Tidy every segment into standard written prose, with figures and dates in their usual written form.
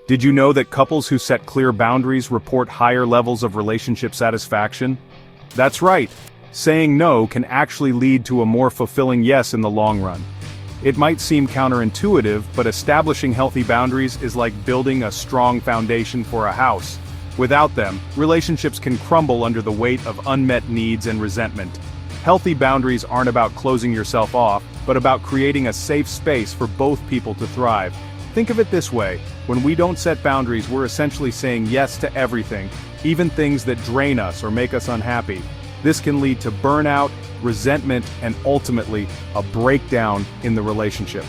Did you know that couples who set clear boundaries report higher levels of relationship satisfaction? That's right. Saying no can actually lead to a more fulfilling yes in the long run. It might seem counterintuitive, but establishing healthy boundaries is like building a strong foundation for a house. Without them, relationships can crumble under the weight of unmet needs and resentment. Healthy boundaries aren't about closing yourself off, but about creating a safe space for both people to thrive. Think of it this way: when we don't set boundaries, we're essentially saying yes to everything, even things that drain us or make us unhappy. This can lead to burnout, resentment, and ultimately, a breakdown in the relationship.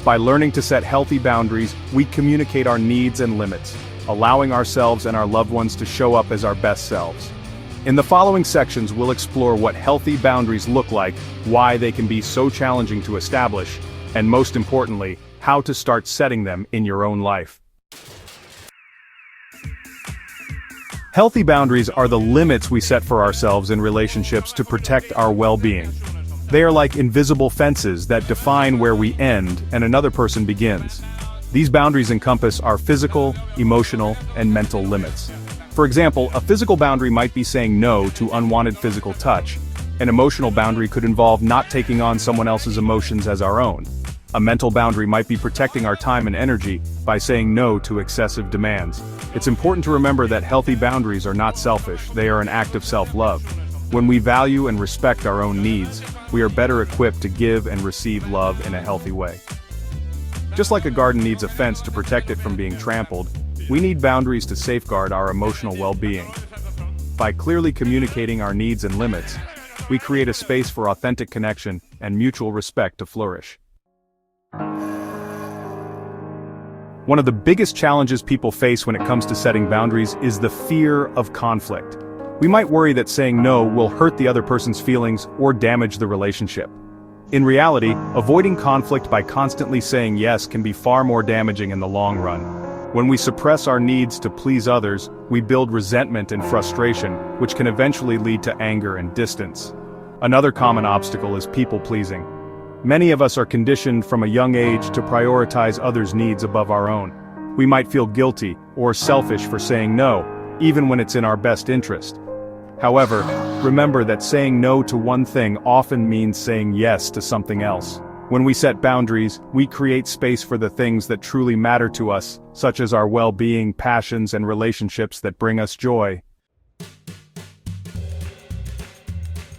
By learning to set healthy boundaries, we communicate our needs and limits, allowing ourselves and our loved ones to show up as our best selves. In the following sections, we'll explore what healthy boundaries look like, why they can be so challenging to establish, and most importantly, how to start setting them in your own life. Healthy boundaries are the limits we set for ourselves in relationships to protect our well-being. They are like invisible fences that define where we end and another person begins. These boundaries encompass our physical, emotional, and mental limits. For example, a physical boundary might be saying no to unwanted physical touch. An emotional boundary could involve not taking on someone else's emotions as our own. A mental boundary might be protecting our time and energy by saying no to excessive demands. It's important to remember that healthy boundaries are not selfish, they are an act of self-love. When we value and respect our own needs, we are better equipped to give and receive love in a healthy way. Just like a garden needs a fence to protect it from being trampled, we need boundaries to safeguard our emotional well-being. By clearly communicating our needs and limits, we create a space for authentic connection and mutual respect to flourish. One of the biggest challenges people face when it comes to setting boundaries is the fear of conflict. We might worry that saying no will hurt the other person's feelings or damage the relationship. In reality, avoiding conflict by constantly saying yes can be far more damaging in the long run. When we suppress our needs to please others, we build resentment and frustration, which can eventually lead to anger and distance. Another common obstacle is people-pleasing. Many of us are conditioned from a young age to prioritize others' needs above our own. We might feel guilty or selfish for saying no, even when it's in our best interest. However, remember that saying no to one thing often means saying yes to something else. When we set boundaries, we create space for the things that truly matter to us, such as our well-being, passions, and relationships that bring us joy.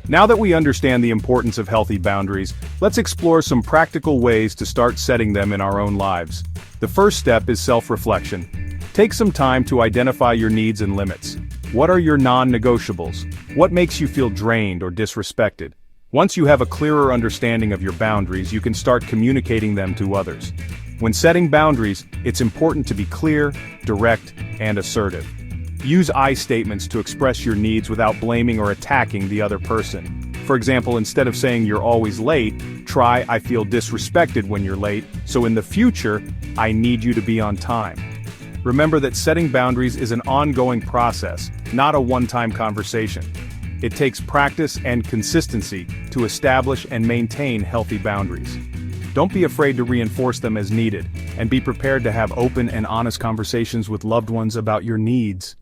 Now that we understand the importance of healthy boundaries, let's explore some practical ways to start setting them in our own lives. The first step is self-reflection. Take some time to identify your needs and limits. What are your non-negotiables? What makes you feel drained or disrespected? Once you have a clearer understanding of your boundaries, you can start communicating them to others. When setting boundaries, it's important to be clear, direct, and assertive. Use I statements to express your needs without blaming or attacking the other person. For example, instead of saying you're always late, try I feel disrespected when you're late, so in the future, I need you to be on time. Remember that setting boundaries is an ongoing process, not a one-time conversation. It takes practice and consistency to establish and maintain healthy boundaries. Don't be afraid to reinforce them as needed, and be prepared to have open and honest conversations with loved ones about your needs.